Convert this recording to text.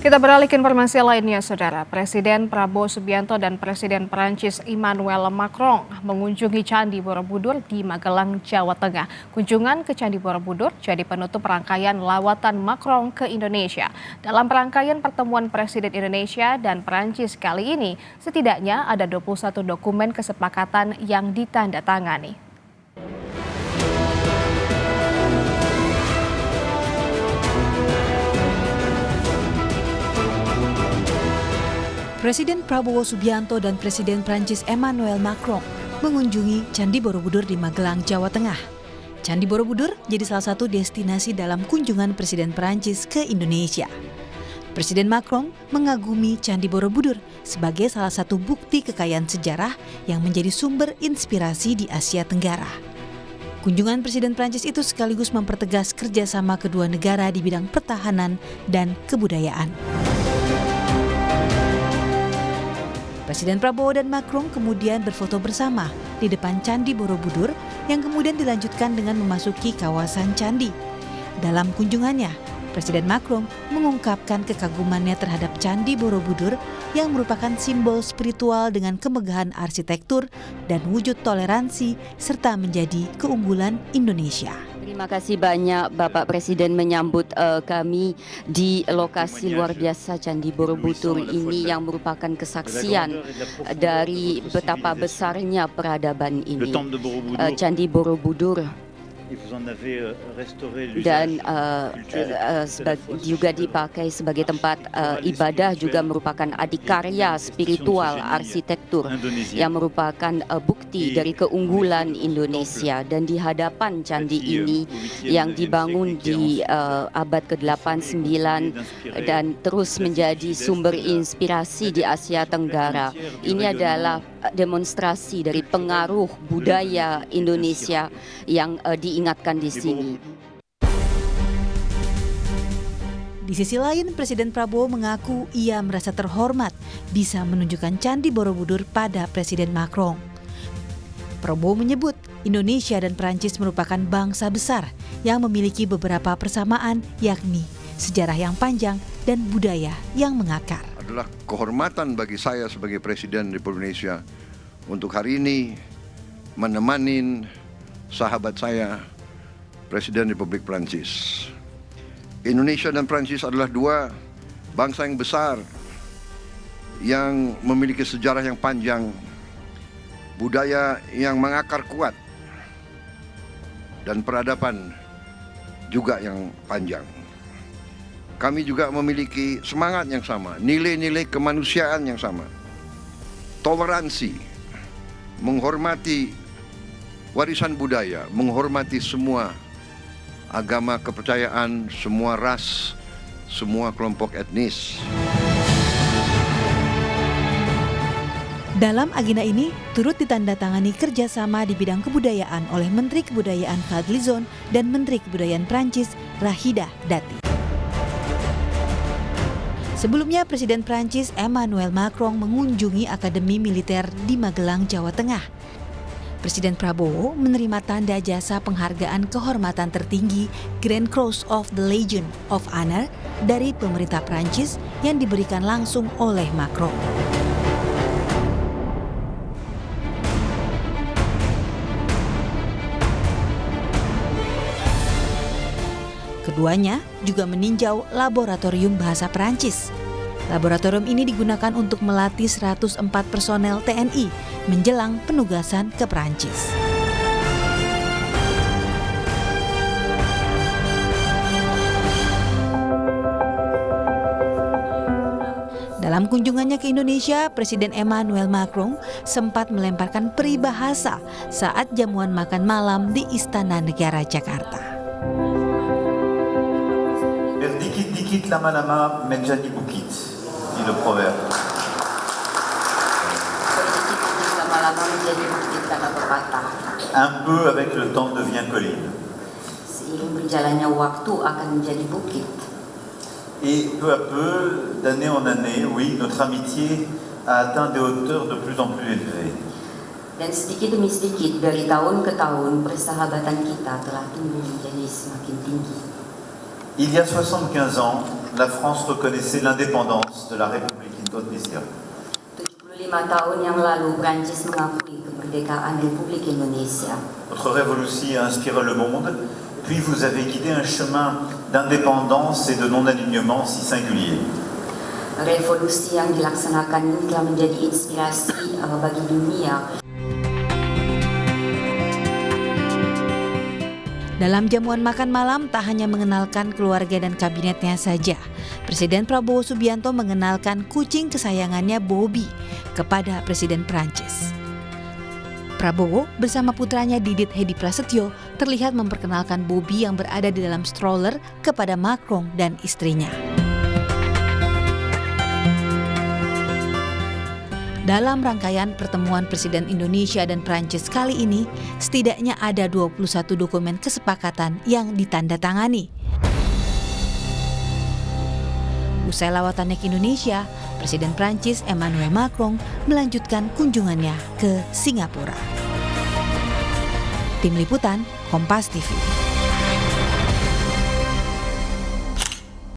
Kita beralih ke informasi lainnya, Saudara. Presiden Prabowo Subianto dan Presiden Prancis Emmanuel Macron mengunjungi Candi Borobudur di Magelang, Jawa Tengah. Kunjungan ke Candi Borobudur jadi penutup rangkaian lawatan Macron ke Indonesia. Dalam rangkaian pertemuan Presiden Indonesia dan Prancis kali ini, setidaknya ada 21 dokumen kesepakatan yang ditandatangani. Presiden Prabowo Subianto dan Presiden Prancis Emmanuel Macron mengunjungi Candi Borobudur di Magelang, Jawa Tengah. Candi Borobudur jadi salah satu destinasi dalam kunjungan Presiden Prancis ke Indonesia. Presiden Macron mengagumi Candi Borobudur sebagai salah satu bukti kekayaan sejarah yang menjadi sumber inspirasi di Asia Tenggara. Kunjungan Presiden Prancis itu sekaligus mempertegas kerjasama kedua negara di bidang pertahanan dan kebudayaan. Presiden Prabowo dan Macron kemudian berfoto bersama di depan Candi Borobudur yang kemudian dilanjutkan dengan memasuki kawasan candi. Dalam kunjungannya, Presiden Macron mengungkapkan kekagumannya terhadap Candi Borobudur yang merupakan simbol spiritual dengan kemegahan arsitektur dan wujud toleransi serta menjadi keunggulan Indonesia. Terima kasih banyak Bapak Presiden menyambut kami di lokasi luar biasa Candi Borobudur ini yang merupakan kesaksian dari betapa besarnya peradaban ini. Candi Borobudur dan juga dipakai sebagai tempat ibadah, juga merupakan adikarya spiritual arsitektur yang merupakan bukti dari keunggulan Indonesia. Dan di hadapan candi ini yang dibangun di abad ke-8, 9 dan terus menjadi sumber inspirasi di Asia Tenggara, ini adalah demonstrasi dari pengaruh budaya Indonesia yang diingatkan di sini. Di sisi lain, Presiden Prabowo mengaku ia merasa terhormat bisa menunjukkan Candi Borobudur pada Presiden Macron. Prabowo menyebut Indonesia dan Prancis merupakan bangsa besar yang memiliki beberapa persamaan, yakni sejarah yang panjang dan budaya yang mengakar. Adalah kehormatan bagi saya sebagai Presiden Republik Indonesia untuk hari ini menemani sahabat saya, Presiden Republik Prancis. Indonesia dan Prancis adalah dua bangsa yang besar yang memiliki sejarah yang panjang, budaya yang mengakar kuat, dan peradaban juga yang panjang. Kami juga memiliki semangat yang sama, nilai-nilai kemanusiaan yang sama, toleransi, menghormati warisan budaya, menghormati semua agama, kepercayaan, semua ras, semua kelompok etnis. Dalam agenda ini turut ditandatangani kerjasama di bidang kebudayaan oleh Menteri Kebudayaan Fadlizon dan Menteri Kebudayaan Prancis Rachida Dati. Sebelumnya, Presiden Prancis Emmanuel Macron mengunjungi Akademi Militer di Magelang, Jawa Tengah. Presiden Prabowo menerima tanda jasa penghargaan kehormatan tertinggi Grand Cross of the Legion of Honor dari pemerintah Prancis yang diberikan langsung oleh Macron. Keduanya juga meninjau laboratorium bahasa Prancis. Laboratorium ini digunakan untuk melatih 104 personel TNI menjelang penugasan ke Prancis. Dalam kunjungannya ke Indonesia, Presiden Emmanuel Macron sempat melemparkan peribahasa saat jamuan makan malam di Istana Negara Jakarta. Dikit lama-lama menjadi bukit, dit le proverbe. Dikit lama-lama menjadi bukit, kata pepatah. Un peu avec le temps devient colline. Seiring berjalannya waktu akan menjadi bukit. Et peu à peu, d'année en année, oui, notre amitié a atteint des hauteurs de plus en plus élevées. Dan sedikit demi sedikit dari tahun ke tahun persahabatan kita telah tumbuh menjadi semakin tinggi. Il y a 75 ans, la France reconnaissait l'indépendance de la République Indonésia. 75 tahun yang lalu Prancis mengakui kemerdekaan Republik Indonesia. Votre révolution a inspiré le monde, puis vous avez guidé un chemin d'indépendance et de non-alignement si singulier. Revolusi yang dilaksanakan ini telah menjadi inspirasi bagi dunia. Dalam jamuan makan malam tak hanya mengenalkan keluarga dan kabinetnya saja. Presiden Prabowo Subianto mengenalkan kucing kesayangannya Bobby kepada Presiden Prancis. Prabowo bersama putranya Didit Hedi Prasetyo terlihat memperkenalkan Bobby yang berada di dalam stroller kepada Macron dan istrinya. Dalam rangkaian pertemuan Presiden Indonesia dan Prancis kali ini, setidaknya ada 21 dokumen kesepakatan yang ditandatangani. Usai lawatannya ke Indonesia, Presiden Prancis Emmanuel Macron melanjutkan kunjungannya ke Singapura. Tim Liputan, Kompas TV.